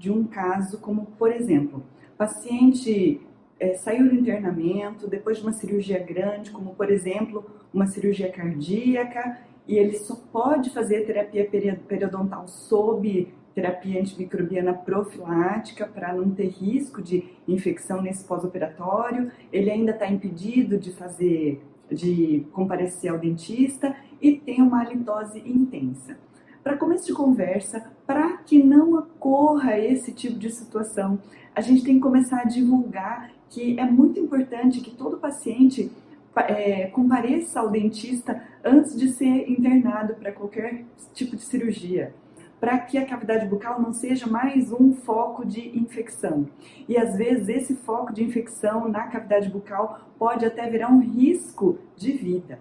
de um caso como, por exemplo, paciente saiu do internamento depois de uma cirurgia grande, como por exemplo, uma cirurgia cardíaca, e ele só pode fazer terapia periodontal sob terapia antimicrobiana profilática para não ter risco de infecção nesse pós-operatório. Ele ainda está impedido de comparecer ao dentista e tem uma halitose intensa. Para começo de conversa, para que não ocorra esse tipo de situação, a gente tem que começar a divulgar que é muito importante que todo paciente compareça ao dentista antes de ser internado para qualquer tipo de cirurgia, para que a cavidade bucal não seja mais um foco de infecção. E às vezes esse foco de infecção na cavidade bucal pode até virar um risco de vida.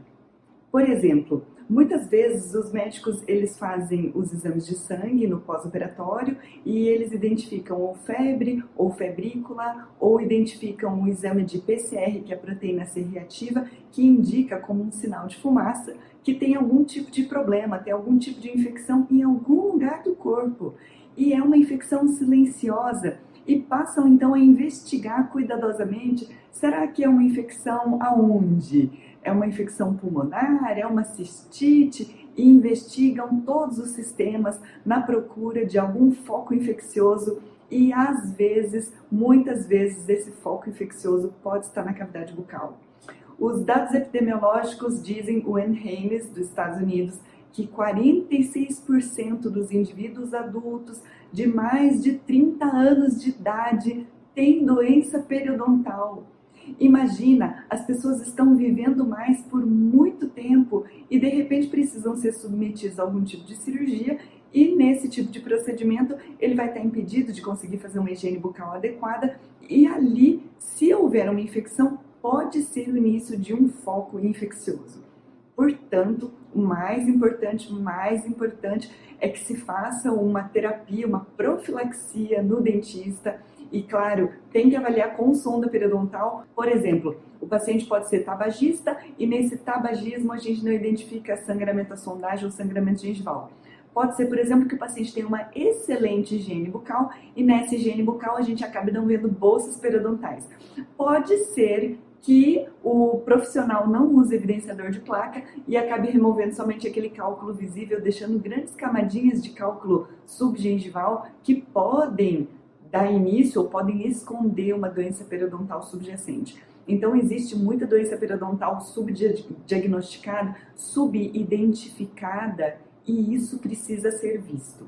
Por exemplo, muitas vezes os médicos eles fazem os exames de sangue no pós-operatório e eles identificam ou febre ou febrícula, ou identificam o exame de PCR, que é a proteína C reativa, que indica como um sinal de fumaça que tem algum tipo de problema, tem algum tipo de infecção em algum lugar do corpo. E é uma infecção silenciosa e passam então a investigar cuidadosamente, será que é uma infecção aonde? É uma infecção pulmonar, é uma cistite, e investigam todos os sistemas na procura de algum foco infeccioso e às vezes, muitas vezes, esse foco infeccioso pode estar na cavidade bucal. Os dados epidemiológicos dizem, o NHANES dos Estados Unidos, que 46% dos indivíduos adultos de mais de 30 anos de idade têm doença periodontal. Imagina, as pessoas estão vivendo mais por muito tempo e de repente precisam ser submetidos a algum tipo de cirurgia e nesse tipo de procedimento ele vai estar impedido de conseguir fazer uma higiene bucal adequada e ali, se houver uma infecção, pode ser o início de um foco infeccioso. Portanto, o mais importante é que se faça uma terapia, uma profilaxia no dentista. E claro, tem que avaliar com sonda periodontal. Por exemplo, o paciente pode ser tabagista e nesse tabagismo a gente não identifica sangramento à sondagem ou sangramento gengival. Pode ser, por exemplo, que o paciente tenha uma excelente higiene bucal e nessa higiene bucal a gente acabe não vendo bolsas periodontais. Pode ser que o profissional não use evidenciador de placa e acabe removendo somente aquele cálculo visível, deixando grandes camadinhas de cálculo subgengival que podem dar início ou podem esconder uma doença periodontal subjacente. Então existe muita doença periodontal subdiagnosticada, subidentificada e isso precisa ser visto.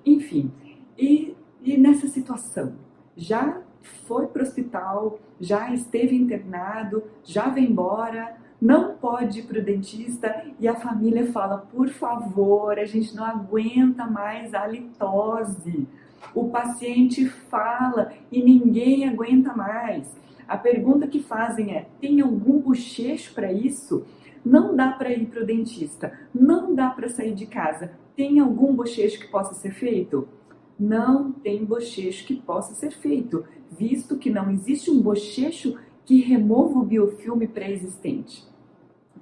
Enfim, e nessa situação, já foi para o hospital, já esteve internado, já veio embora, não pode ir para o dentista e a família fala, por favor, a gente não aguenta mais a halitose. O paciente fala e ninguém aguenta mais. A pergunta que fazem é, tem algum bochecho para isso? Não dá para ir para o dentista, não dá para sair de casa. Tem algum bochecho que possa ser feito? Não tem bochecho que possa ser feito, visto que não existe um bochecho que remova o biofilme pré-existente.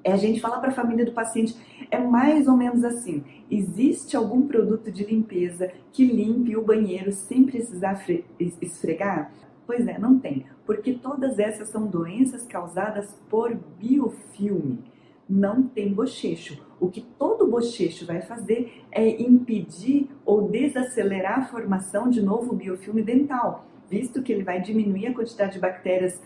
A gente fala para a família do paciente, é mais ou menos assim, existe algum produto de limpeza que limpe o banheiro sem precisar esfregar? Pois é, não tem, porque todas essas são doenças causadas por biofilme. Não tem bochecho. O que todo bochecho vai fazer é impedir ou desacelerar a formação de novo biofilme dental, visto que ele vai diminuir a quantidade de bactérias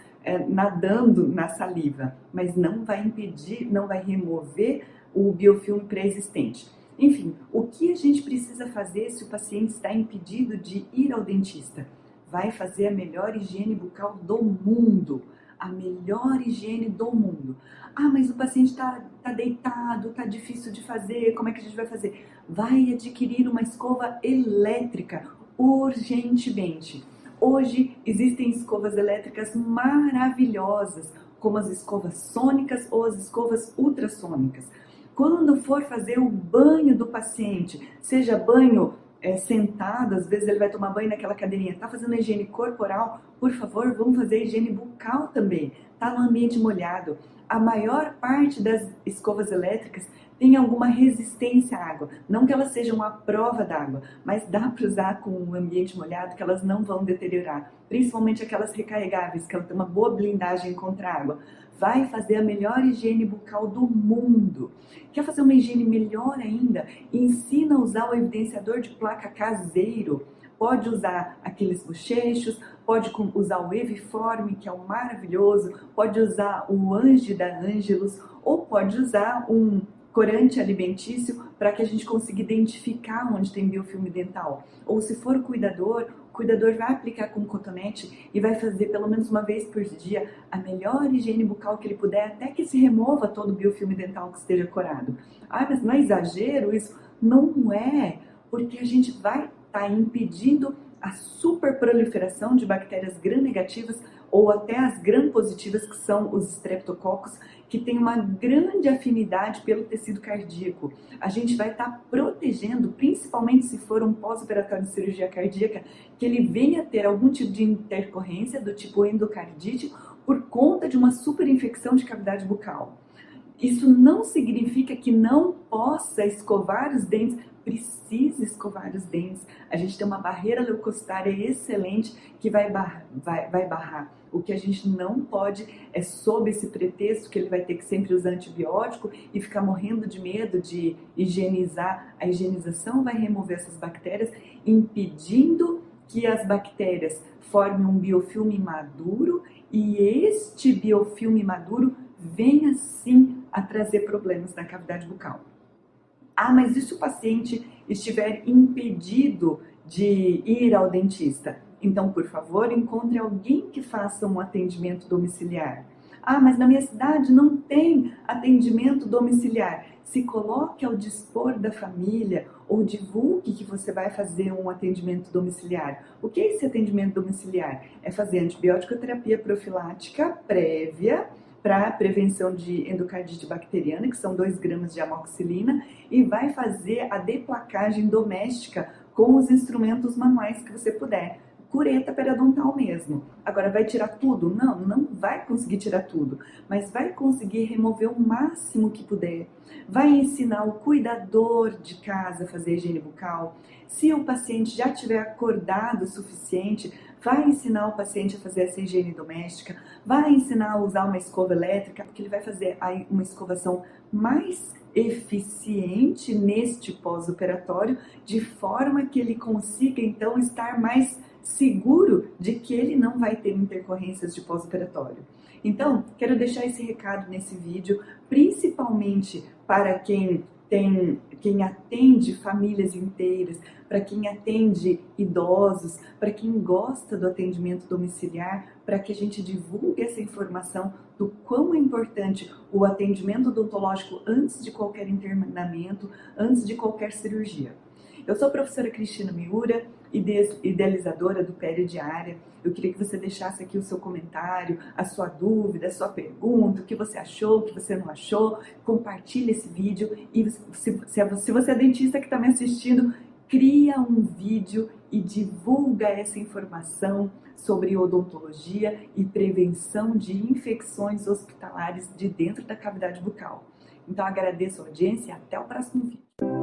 nadando na saliva, mas não vai impedir, não vai remover o biofilme pré-existente. Enfim, o que a gente precisa fazer se o paciente está impedido de ir ao dentista? Vai fazer a melhor higiene bucal do mundo. A melhor higiene do mundo. Ah, mas o paciente está deitado, está difícil de fazer, como é que a gente vai fazer? Vai adquirir uma escova elétrica, urgentemente. Hoje existem escovas elétricas maravilhosas, como as escovas sônicas ou as escovas ultrassônicas. Quando for fazer o banho do paciente, seja banho sentado, às vezes ele vai tomar banho naquela cadeirinha, está fazendo a higiene corporal, por favor, vamos fazer a higiene bucal também, está no ambiente molhado. A maior parte das escovas elétricas tem alguma resistência à água, não que elas sejam à prova d'água, mas dá para usar com o ambiente molhado que elas não vão deteriorar, principalmente aquelas recarregáveis, que ela tem uma boa blindagem contra a água. Vai fazer a melhor higiene bucal do mundo. Quer fazer uma higiene melhor ainda? Ensina a usar o evidenciador de placa caseiro. Pode usar aqueles bochechos, pode usar o Eviforme, que é um maravilhoso, pode usar o Ange da Angelus, ou pode usar um corante alimentício para que a gente consiga identificar onde tem biofilme dental. Ou se for o cuidador vai aplicar com cotonete e vai fazer pelo menos uma vez por dia a melhor higiene bucal que ele puder, até que se remova todo o biofilme dental que esteja corado. Ah, mas não é exagero isso? Não é, porque a gente vai estar impedindo a superproliferação de bactérias gram-negativas ou até as gram-positivas, que são os streptococcus, que tem uma grande afinidade pelo tecido cardíaco. A gente vai estar protegendo, principalmente se for um pós-operatório de cirurgia cardíaca, que ele venha ter algum tipo de intercorrência do tipo endocardite por conta de uma superinfecção de cavidade bucal. Isso não significa que não possa escovar os dentes, precisa escovar os dentes. A gente tem uma barreira leucocitária excelente que vai barrar. O que a gente não pode é, sob esse pretexto que ele vai ter que sempre usar antibiótico e ficar morrendo de medo de higienizar. A higienização vai remover essas bactérias, impedindo que as bactérias formem um biofilme maduro e este biofilme maduro venha sim a trazer problemas na cavidade bucal. Ah, mas e se o paciente estiver impedido de ir ao dentista? Então, por favor, encontre alguém que faça um atendimento domiciliar. Ah, mas na minha cidade não tem atendimento domiciliar. Se coloque ao dispor da família ou divulgue que você vai fazer um atendimento domiciliar. O que é esse atendimento domiciliar? É fazer antibiótico-terapia profilática prévia para prevenção de endocardite bacteriana, que são 2 gramas de amoxicilina, e vai fazer a deplacagem doméstica com os instrumentos manuais que você puder. Cureta periodontal mesmo. Agora, vai tirar tudo? Não vai conseguir tirar tudo, mas vai conseguir remover o máximo que puder. Vai ensinar o cuidador de casa a fazer higiene bucal. Se o paciente já tiver acordado o suficiente, vai ensinar o paciente a fazer essa higiene doméstica, vai ensinar a usar uma escova elétrica, porque ele vai fazer aí uma escovação mais eficiente neste pós-operatório, de forma que ele consiga então estar mais seguro de que ele não vai ter intercorrências de pós-operatório. Então, quero deixar esse recado nesse vídeo, principalmente para quem atende famílias inteiras, para quem atende idosos, para quem gosta do atendimento domiciliar, para que a gente divulgue essa informação do quão é importante o atendimento odontológico antes de qualquer internamento, antes de qualquer cirurgia. Eu sou a professora Cristina Miura, idealizadora do Pério Diária. Eu queria que você deixasse aqui o seu comentário, a sua dúvida, a sua pergunta, o que você achou, o que você não achou. Compartilhe esse vídeo e se você é dentista que está me assistindo, cria um vídeo e divulga essa informação sobre odontologia e prevenção de infecções hospitalares de dentro da cavidade bucal. Então agradeço a audiência e até o próximo vídeo.